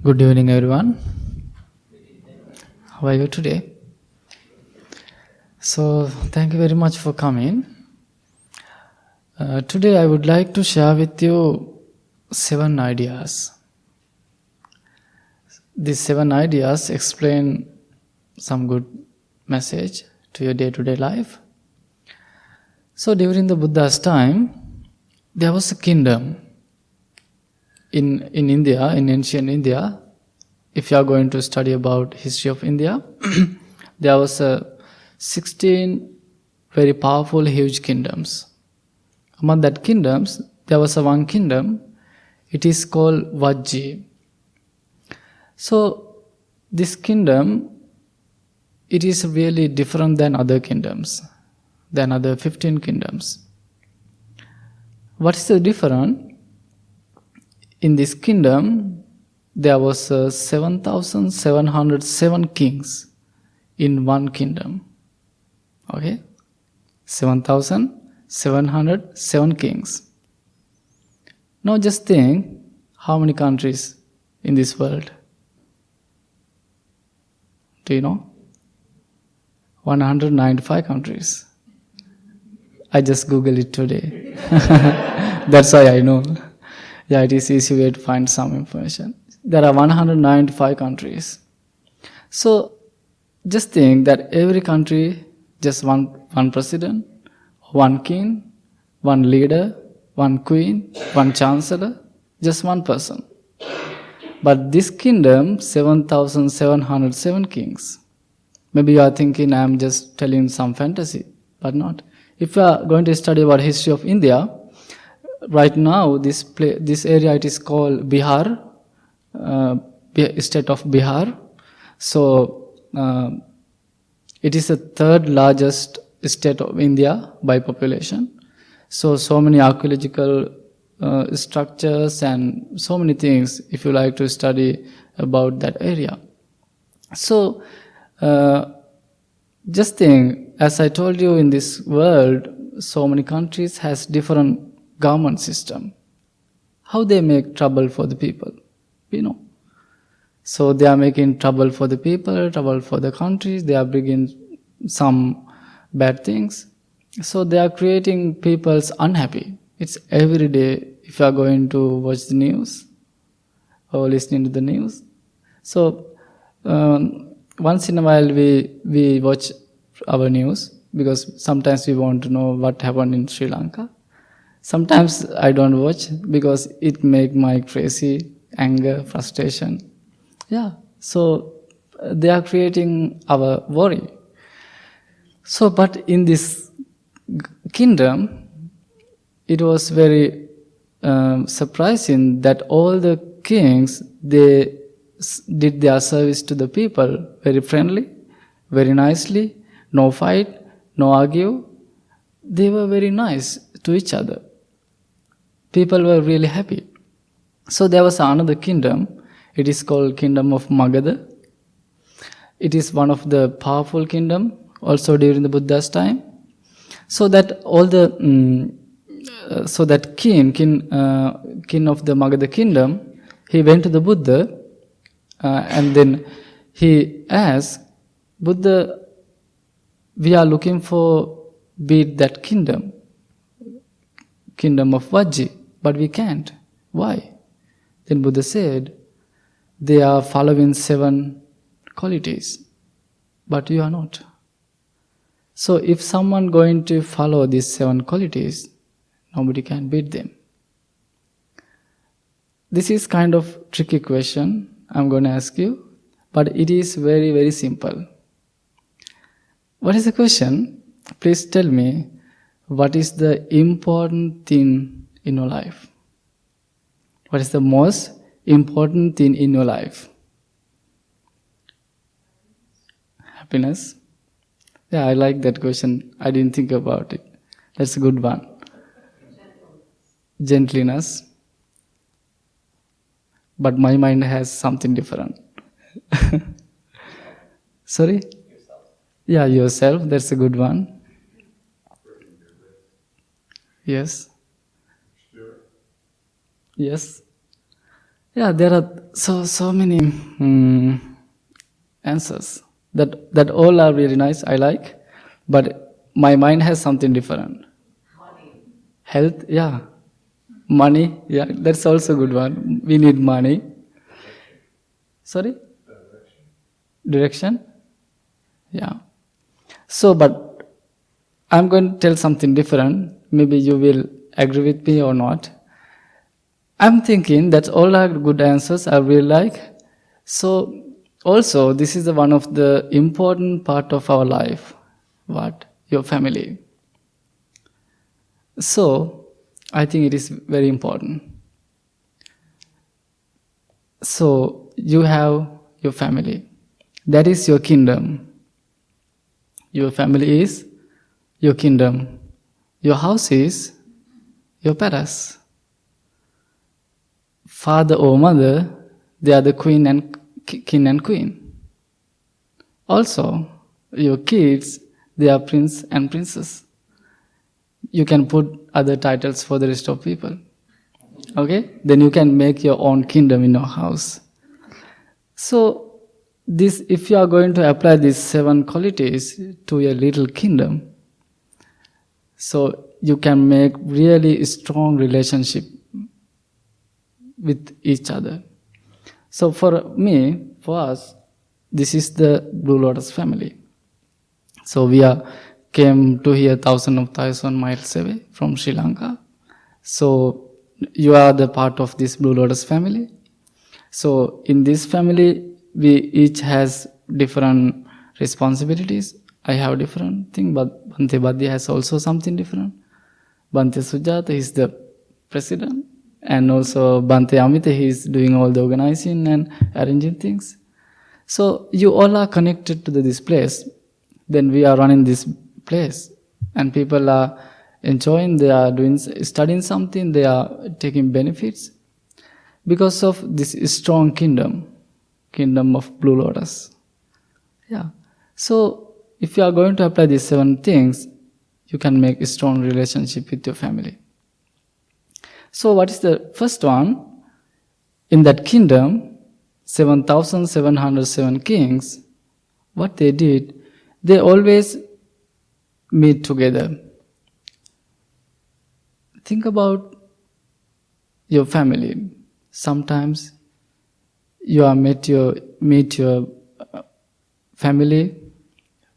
Good evening, everyone. How are you today? So, thank you very much for coming. Today, I would like to share with you 7 ideas. These 7 ideas explain some good message to your day-to-day life. So, during the Buddha's time, there was a kingdom in India, in ancient India. If you are going to study about history of India, there was 16 very powerful, huge kingdoms. Among that kingdoms, there was one kingdom. It is called Vajji. So this kingdom, it is really different than other kingdoms, than other 15 kingdoms. What is the difference? In this kingdom, there was 7,707 kings in one kingdom. Okay? 7,707 kings. Now just think, how many countries in this world? Do you know? 195 countries. I just Googled it today. That's why I know. Yeah, it is easy way to find some information. There are 195 countries. So, just think that every country, just one president, one king, one leader, one queen, one chancellor, just one person. But this kingdom, 7,707 kings. Maybe you are thinking I am just telling some fantasy, but not. If you are going to study about history of India, right now, this area, it is called Bihar, state of Bihar. So, it is the 3rd largest state of India by population. So many archaeological structures and so many things, if you like to study about that area. So, just think, as I told you, in this world, so many countries has different government system. How they make trouble for the people, you know. So they are making trouble for the people, trouble for the countries, they are bringing some bad things. So they are creating people's unhappy. It's every day if you are going to watch the news or listening to the news. So once in a while we watch our news because sometimes we want to know what happened in Sri Lanka. Sometimes I don't watch because it make my crazy, anger, frustration. Yeah, so they are creating our worry. So, but in this kingdom, it was very surprising that all the kings, they did their service to the people very friendly, very nicely, no fight, no argue. They were very nice to each other. People were really happy. So there was another kingdom. It is called Kingdom of Magadha. It is one of the powerful kingdom, also during the Buddha's time. So that all the king of the Magadha kingdom, he went to the Buddha, and then he asked, Buddha, we are looking for beat that kingdom of Vajji, but we can't. Why? Then Buddha said, they are following 7 qualities, but you are not. So if someone going to follow these 7 qualities, nobody can beat them. This is kind of tricky question I'm going to ask you, but it is very, very simple. What is the question? Please tell me, what is the important thing in your life? What is the most important thing in your life? Happiness? Yeah, I like that question. I didn't think about it. That's a good one. Gentleness. But my mind has something different. Sorry? Yeah, yourself. That's a good one. Yes. Yes. Yeah, there are so many answers that all are really nice. I like, but my mind has something different. Health, yeah. Money, yeah, that's also a good one. We need money. Sorry? Direction? Yeah. So, but I'm going to tell something different. Maybe you will agree with me or not. I'm thinking that all are good answers I really like. So, also, this is one of the important part of our life. What? Your family. So, I think it is very important. So, you have your family. That is your kingdom. Your family is your kingdom. Your house is your palace. Father or mother, they are the queen and king and queen. Also, your kids, they are prince and princess. You can put other titles for the rest of people. Okay? Then you can make your own kingdom in your house. So, this, if you are going to apply these 7 qualities to your little kingdom, so you can make really strong relationship with each other. So for me, for us, this is the Blue Lotus family. So we came to here thousand miles away from Sri Lanka. So you are the part of this Blue Lotus family. So in this family, we each has different responsibilities. I have different thing, but Bhante Badya has also something different. Bhante Sujata is the president, and also Bhante Amita, he is doing all the organizing and arranging things. So you all are connected to this place. Then we are running this place, and people are enjoying. They are studying something. They are taking benefits because of this strong kingdom of Blue Lotus. Yeah. So if you are going to apply these 7 things, you can make a strong relationship with your family. So what is the first one? In that kingdom, 7,707 kings, what they did, they always meet together. Think about your family. Sometimes you are meet your family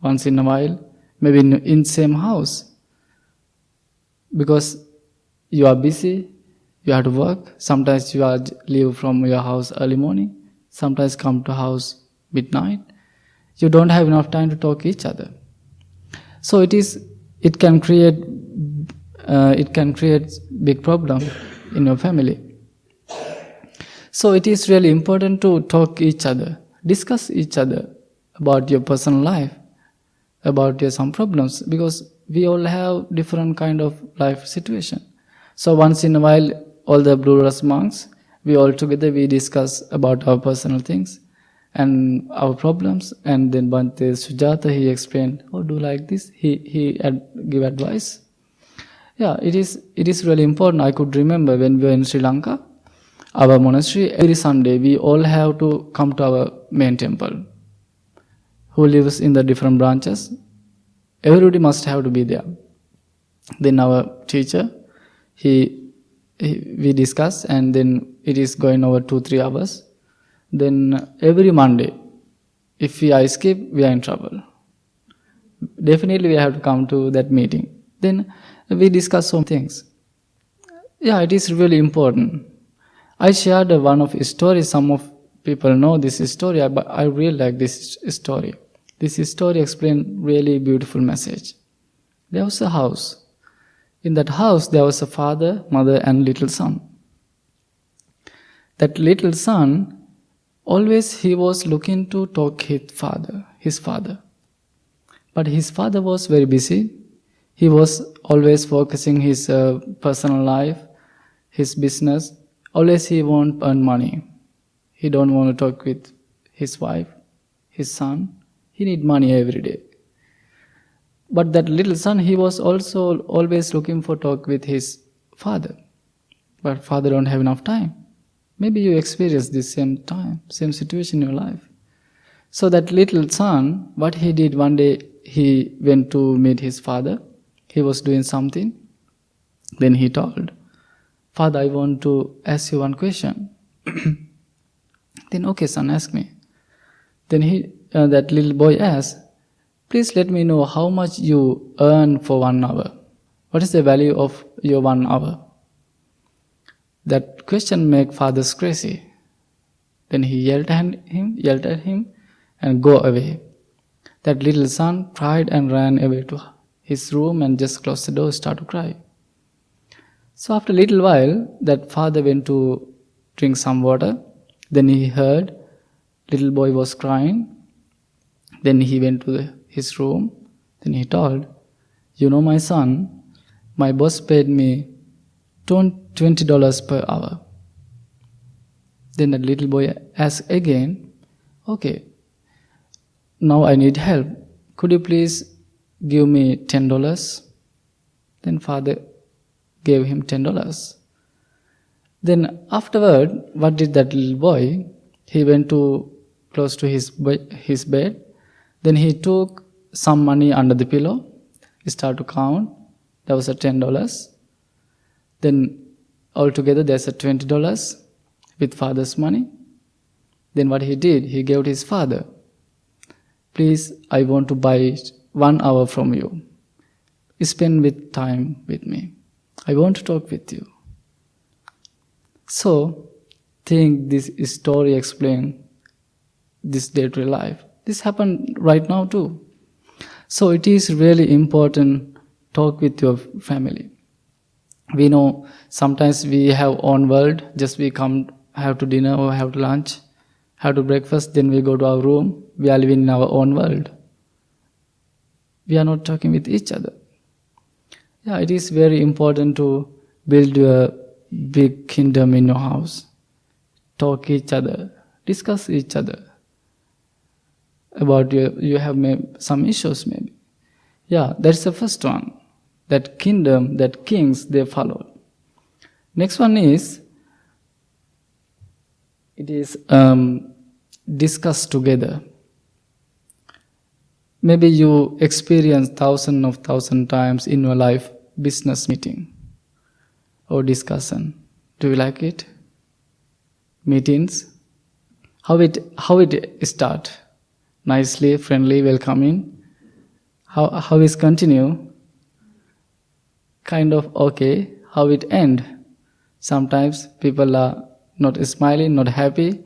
once in a while, maybe in same house, because you are busy, you have to work. Sometimes you are leave from your house early morning, sometimes come to house midnight. You don't have enough time to talk to each other. So it can create big problem in your family. So it is really important to talk to each other, discuss each other about your personal life, about your some problems, because we all have different kind of life situation. So once in a while, all the Blue Lotus monks, we all together, we discuss about our personal things and our problems, and then Bhante Sujata, he explained, oh, do like this, he give advice. Yeah, it is really important. I could remember when we were in Sri Lanka, our monastery, every Sunday, we all have to come to our main temple. Who lives in the different branches, everybody must have to be there. Then our teacher, we discuss, and then it is going over 2-3 hours. Then every Monday, if we skip, we are in trouble. Definitely we have to come to that meeting. Then we discuss some things. Yeah, it is really important. I shared one of story. Some of people know this story, but I really like this story. This story explains really beautiful message. There was a house. In that house, there was a father, mother, and little son. That little son, always he was looking to talk his father. But his father was very busy. He was always focusing his personal life, his business. Always he won't earn money. He don't want to talk with his wife, his son. He need money every day. But that little son, he was also always looking for talk with his father. But father don't have enough time, Maybe you experience this same time, same situation in your life. So that little son, what he did one day, he went to meet his father. He was doing something. Then he told, "Father, I want to ask you one question." Then, "Okay, son, ask me." Then that little boy asked, "Please let me know how much you earn for 1 hour. What is the value of your 1 hour?" That question made fathers crazy. Then he yelled at him, and go away. That little son cried and ran away to his room and just closed the door, started to cry. So after a little while, that father went to drink some water. Then he heard little boy was crying. Then he went to his room. Then he told, "You know, my son, my boss paid me $20 per hour." Then the little boy asked again, "Okay, now I need help. Could you please give me $10? Then father gave him $10. Then afterward, what did that little boy? He went close to his bed. Then he took some money under the pillow. He started to count. That was a $10. Then altogether there's a $20 with father's money. Then what he did, he gave to his father. "Please, I want to buy 1 hour from you. Spend time with me. I want to talk with you." So, think this story explains this day-to-day life. This happened right now too. So it is really important talk with your family. We know sometimes we have own world. Just we come, have to dinner or have to lunch, have to breakfast, then we go to our room. We are living in our own world. We are not talking with each other. Yeah, it is very important to build a big kingdom in your house. Talk each other, discuss each other about you have some issues maybe. Yeah, that's the first one. That kingdom, that kings, they follow. Next one is, it is discuss together. Maybe you experience thousand times in your life business meeting or discussion. Do you like it? Meetings. How it start? Nicely, friendly, welcoming. How is continue? Kind of okay. How it end? Sometimes people are not smiling, not happy,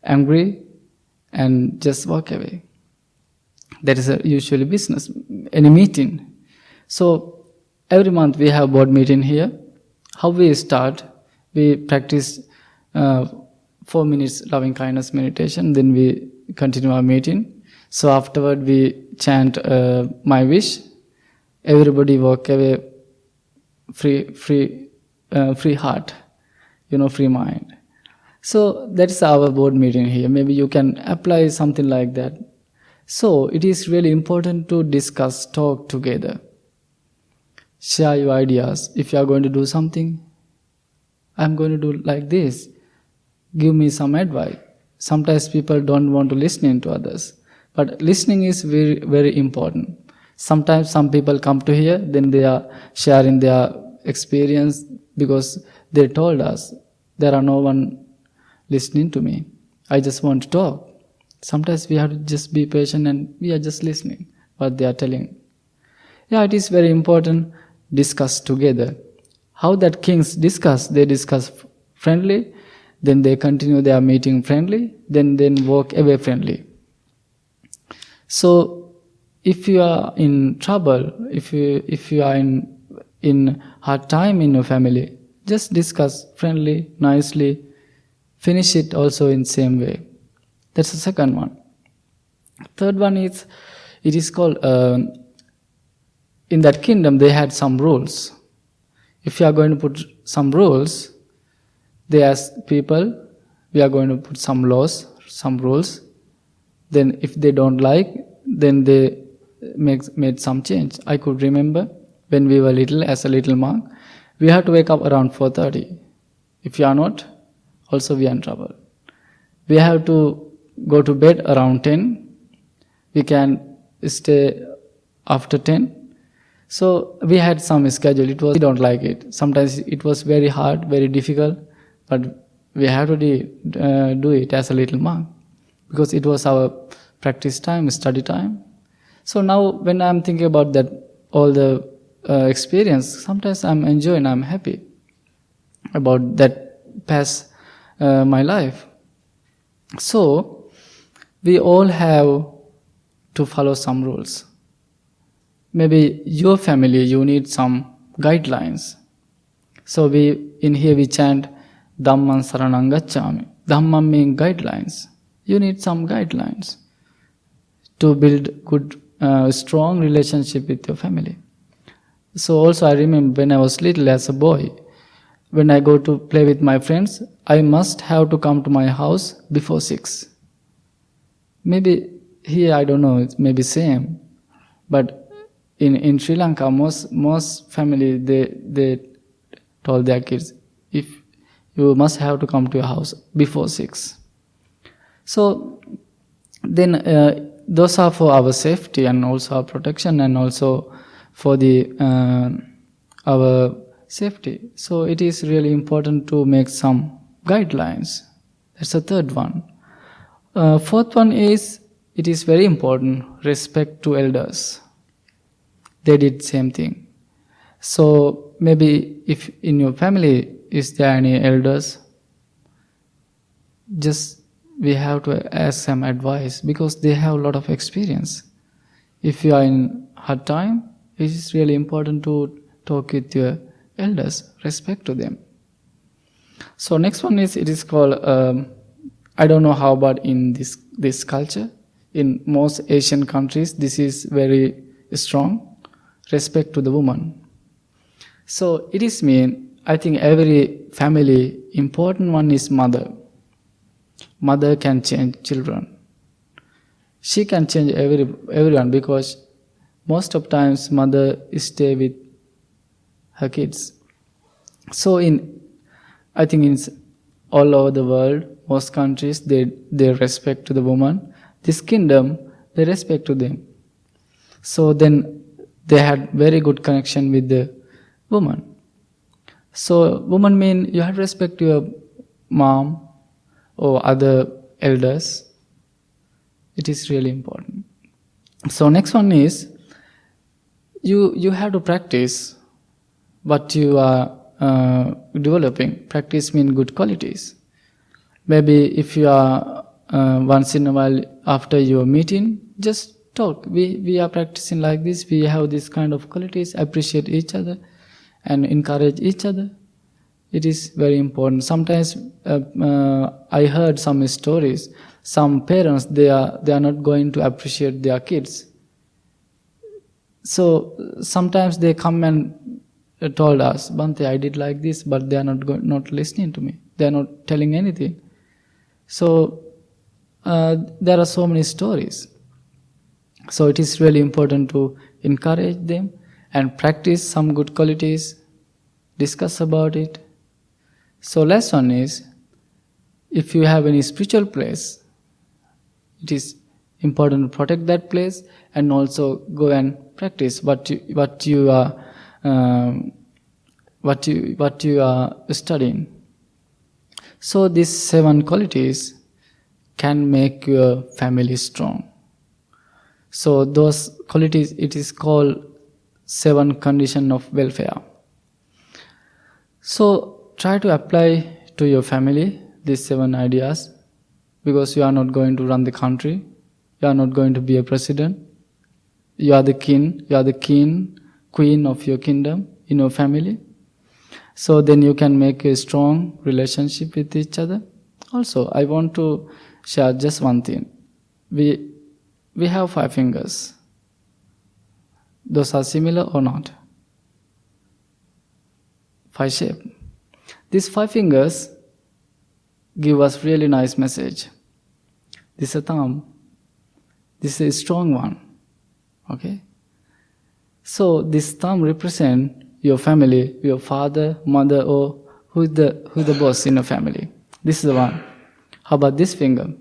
angry, and just walk away. That is usually business, any meeting. So every month we have board meeting here. How we start? We practice 4 minutes loving kindness meditation. Then we continue our meeting. So afterward we chant my wish. Everybody walk away free heart, free mind. So that is our board meeting here. Maybe you can apply something like that. So it is really important to discuss, talk together. Share your ideas. If you are going to do something, I'm going to do like this. Give me some advice. Sometimes people don't want to listen to others. But listening is very, very important. Sometimes some people come to here, then they are sharing their experience because they told us, there are no one listening to me. I just want to talk. Sometimes we have to just be patient and we are just listening what they are telling. Yeah, it is very important. Discuss together. How that kings discuss? They discuss friendly, then they continue their meeting friendly, then walk away friendly. So if you are in trouble, if you are in hard time in your family, just discuss friendly, nicely, finish it also in same way. That's the second one. Third one is, it is called, in that kingdom they had some rules. If you are going to put some rules, they ask people, we are going to put some laws, some rules. Then if they don't like, then they made some change. I could remember when we were little, as a little monk, we had to wake up around 4:30. If you are not, also we are in trouble. We have to go to bed around 10. We can stay after 10. So we had some schedule. We don't like it. Sometimes it was very hard, very difficult, but we have to do it as a little monk because it was our practice time, study time. So now when I'm thinking about that, all the experience, sometimes I'm enjoying, I'm happy about that past my life. So we all have to follow some rules. Maybe your family, you need some guidelines. So in here we chant Dhammam Saranam Gacchami. Dhammam means guidelines. You need some guidelines to build good, strong relationship with your family. So also I remember when I was little as a boy, when I go to play with my friends, I must have to come to my house before 6. Maybe here, I don't know, it's maybe same. But in Sri Lanka, most family, they told their kids, if you must have to come to your house before 6. So then those are for our safety and also our protection and also for our safety. So it is really important to make some guidelines. That's the third one. Fourth one is, it is very important, respect to elders. They did same thing. So maybe if in your family is there any elders, just we have to ask some advice because they have a lot of experience. If you are in hard time, it is really important to talk with your elders, respect to them. So next one is, it is called, I don't know how about in this culture. In most Asian countries, this is very strong, respect to the woman. So it is mean, I think every family, important one is mother. Mother can change children. She can change everyone because most of times mother stay with her kids. So I think in all over the world, most countries, they respect to the woman. This kingdom, they respect to them. So then they had very good connection with the woman. So woman mean you have respect to your mom or other elders. It is really important. So next one is, you have to practice what you are developing. Practice means good qualities. Maybe if you are once in a while after your meeting, just talk. We are practicing like this. We have this kind of qualities. Appreciate each other and encourage each other. It is very important. Sometimes I heard some stories. Some parents they are not going to appreciate their kids. So sometimes they come and told us, Bhante, I did like this, but they are not listening to me. They are not telling anything. So there are so many stories. So it is really important to encourage them and practice some good qualities, discuss about it. So last one is, if you have any spiritual place, it is important to protect that place and also go and practice what you are studying. So these 7 qualities can make your family strong. So those qualities, it is called 7 conditions of welfare. So try to apply to your family these 7 ideas, because you are not going to run the country, you are not going to be a president, you are the king, queen of your kingdom in your family. So then you can make a strong relationship with each other. Also, I want to share just one thing. We have 5 fingers. Those are similar or not? 5 shape. These 5 fingers give us really nice message. This is a thumb. This is a strong one. Okay? So this thumb represents your family, your father, mother, or who is the boss in your family. This is the one. How about this finger?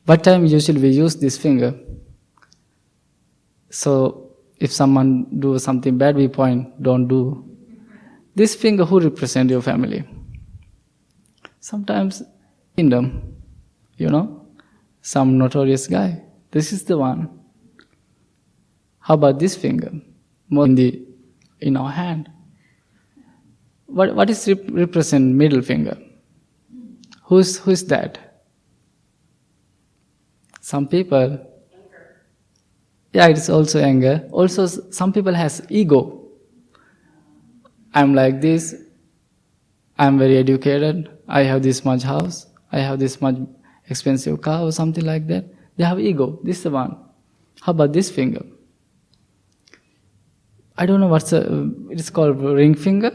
What time usually we use this finger? So if someone do something bad, we point, don't do. This finger, who represent your family? Sometimes kingdom, some notorious guy. This is the one. How about this finger? More in our hand. What is represent middle finger? Who's that? Some people. Yeah, it is also anger. Also, some people has ego. I'm like this. I'm very educated. I have this much house. I have this much expensive car or something like that. They have ego. This is the one. How about this finger? I don't know it is called ring finger.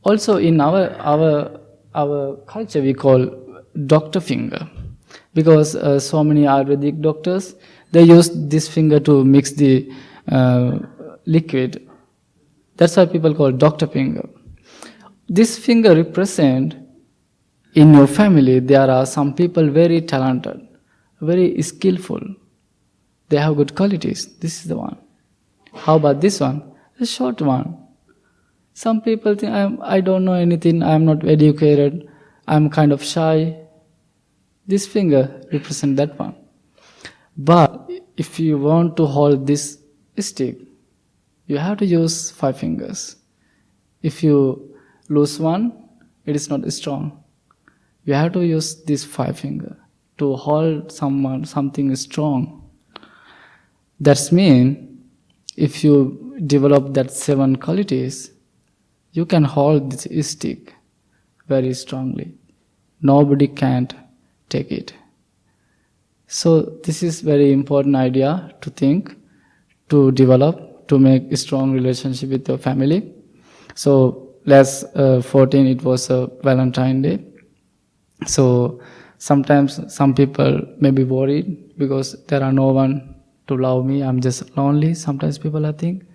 Also in our culture we call doctor finger, because so many Ayurvedic doctors, they use this finger to mix the liquid. That's why people call doctor finger. This finger represent, in your family there are some people very talented, very skillful. They have good qualities. This is the one. How about this one? The short one. Some people think I don't know anything, I'm not educated, I'm kind of shy. This finger represents that one. But if you want to hold this stick, you have to use 5 fingers. If you lose one, it is not strong. You have to use this 5 finger to hold something strong. That's mean if you develop that 7 qualities, you can hold this stick very strongly. Nobody can't take it. So this is very important idea to think, to develop, to make a strong relationship with your family. So last 14 it was a Valentine Day. So sometimes some people may be worried because there are no one to love me, I'm just lonely, sometimes people are think.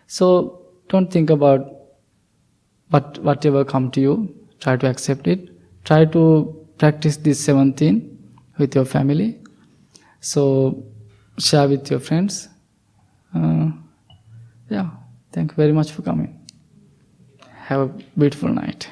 So don't think about whatever come to you, try to accept it. Try to practice this 17 with your family. So share with your friends. Thank you very much for coming. Have a beautiful night.